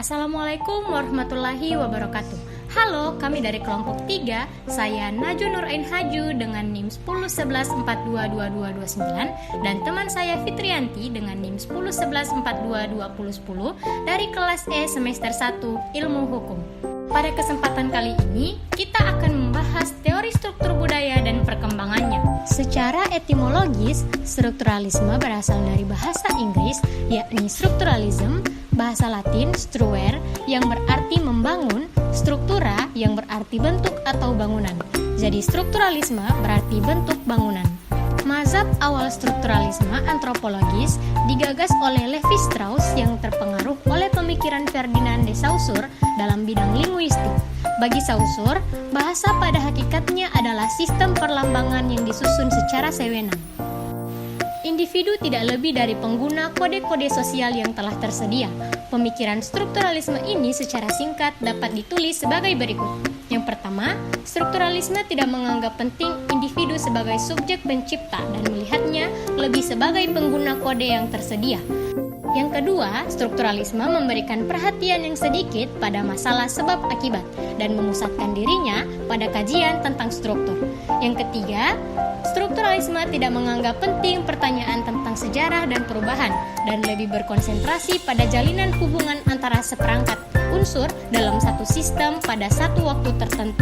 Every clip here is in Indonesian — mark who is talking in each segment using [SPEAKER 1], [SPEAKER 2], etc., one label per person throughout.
[SPEAKER 1] Assalamualaikum warahmatullahi wabarakatuh. Halo, kami dari kelompok 3. Saya Najwa Nur Ain Haju dengan NIM 1011422229 dan teman saya Fitrianti dengan NIM 1011422010 dari kelas E semester 1 Ilmu Hukum. Pada kesempatan kali ini, kita akan membahas teori struktur budaya dan perkembangannya. Secara etimologis, strukturalisme berasal dari bahasa Inggris, yakni strukturalism, bahasa Latin struere yang berarti membangun, struktura yang berarti bentuk atau bangunan. Jadi strukturalisme berarti bentuk bangunan. Mazhab awal strukturalisme antropologis digagas oleh Levi Strauss yang terpengaruh oleh pemikiran Ferdinand de Saussure dalam bidang linguistik. Bagi Saussure, bahasa pada hakikatnya adalah sistem perlambangan yang disusun secara sewenang. Individu tidak lebih dari pengguna kode-kode sosial yang telah tersedia. Pemikiran strukturalisme ini secara singkat dapat ditulis sebagai berikut. Yang pertama, strukturalisme tidak menganggap penting individu sebagai subjek pencipta dan melihatnya lebih sebagai pengguna kode yang tersedia. Yang kedua, strukturalisme memberikan perhatian yang sedikit pada masalah sebab akibat dan memusatkan dirinya pada kajian tentang struktur. Yang ketiga, strukturalisme tidak menganggap penting pertanyaan tentang sejarah dan perubahan dan lebih berkonsentrasi pada jalinan hubungan antara seperangkat unsur dalam satu sistem pada satu waktu tertentu.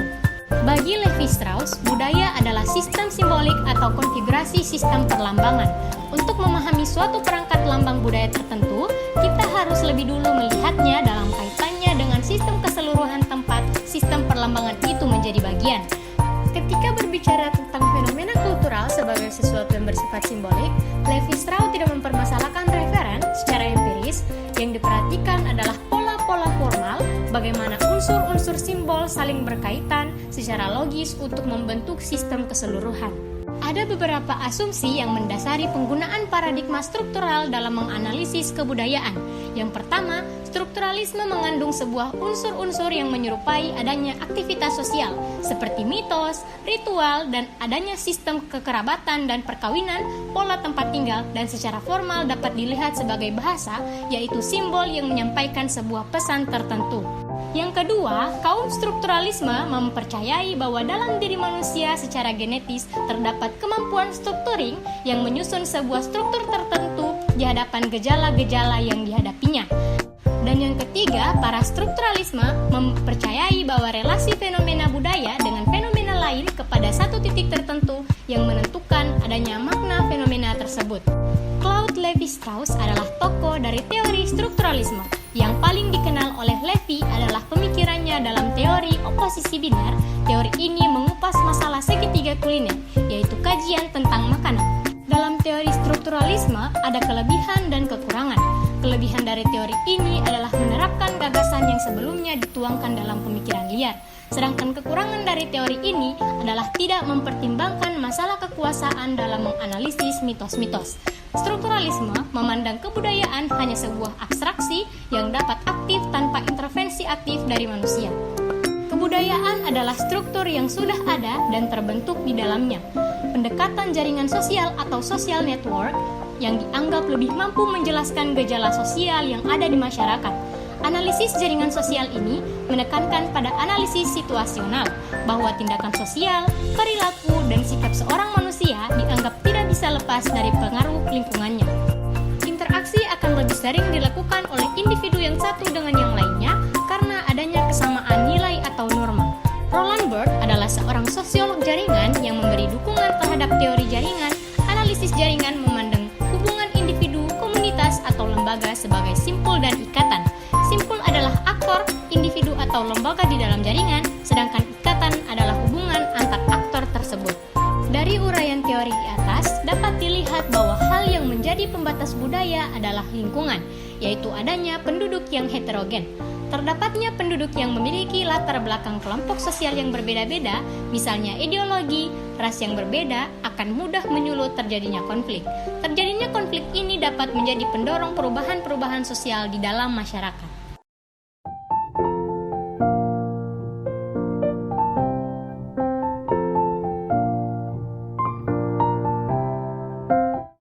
[SPEAKER 1] Bagi Levi Strauss, budaya adalah sistem simbolik atau konfigurasi sistem perlambangan. Untuk memahami suatu perangkat lambang budaya tertentu, kita harus lebih dulu melihatnya dalam kaitannya dengan sistem keseluruhan tempat sistem perlambangan itu menjadi bagian. Ketika berbicara tentang fenomena kultural sebagai sesuatu yang bersifat simbolik, Levi Strauss tidak mempermasalahkan referen secara empiris. Yang diperhatikan adalah pola-pola formal, bagaimana unsur-unsur simbol saling berkaitan secara logis untuk membentuk sistem keseluruhan. Ada beberapa asumsi yang mendasari penggunaan paradigma struktural dalam menganalisis kebudayaan. Yang pertama, strukturalisme mengandung sebuah unsur-unsur yang menyerupai adanya aktivitas sosial, seperti mitos, ritual, dan adanya sistem kekerabatan dan perkawinan, pola tempat tinggal, dan secara formal dapat dilihat sebagai bahasa, yaitu simbol yang menyampaikan sebuah pesan tertentu. Yang kedua, kaum strukturalisme mempercayai bahwa dalam diri manusia secara genetis terdapat kemampuan strukturing yang menyusun sebuah struktur tertentu di hadapan gejala-gejala yang dihadapinya. Dan yang ketiga, para strukturalisme mempercayai bahwa relasi fenomena budaya dengan fenomena lain kepada satu titik tertentu yang menentukan adanya makna fenomena tersebut. Claude Lévi-Strauss adalah tokoh dari teori strukturalisme. Yang paling dikenal oleh Levi adalah pemikirannya dalam teori oposisi biner. Teori ini mengupas masalah segitiga kuliner, yaitu kajian tentang makanan. Dalam teori strukturalisme ada kelebihan dan kekurangan. Kelebihan dari teori ini adalah menerapkan gagasan yang sebelumnya dituangkan dalam pemikiran liar. Sedangkan kekurangan dari teori ini adalah tidak mempertimbangkan masalah kekuasaan dalam menganalisis mitos-mitos. Strukturalisme memandang kebudayaan hanya sebuah abstraksi yang dapat aktif tanpa intervensi aktif dari manusia. Kebudayaan adalah struktur yang sudah ada dan terbentuk di dalamnya. Pendekatan jaringan sosial atau social network yang dianggap lebih mampu menjelaskan gejala sosial yang ada di masyarakat. Analisis jaringan sosial ini menekankan pada analisis situasional, bahwa tindakan sosial, perilaku, dan sikap seorang manusia dianggap tidak bisa lepas dari pengaruh lingkungannya. Interaksi akan lebih sering dilakukan oleh individu yang satu dengan yang lainnya karena adanya kesamaan nilai atau norma. Roland Barthes adalah seorang sosiolog jaringan yang memberi dukungan terhadap teori jaringan. Analisis jaringan memandang hubungan individu, komunitas, atau lembaga sebagai simpul dan ikatan. Simpul adalah aktor, individu, atau lembaga di dalam jaringan, sedangkan ikatan adalah hubungan antar aktor tersebut. Dari uraian teori di atas, dapat dilihat bahwa hal yang menjadi pembatas budaya adalah lingkungan, yaitu adanya penduduk yang heterogen. Terdapatnya penduduk yang memiliki latar belakang kelompok sosial yang berbeda-beda, misalnya ideologi, ras yang berbeda, akan mudah menyulut terjadinya konflik. Terjadinya konflik ini dapat menjadi pendorong perubahan-perubahan sosial di dalam masyarakat.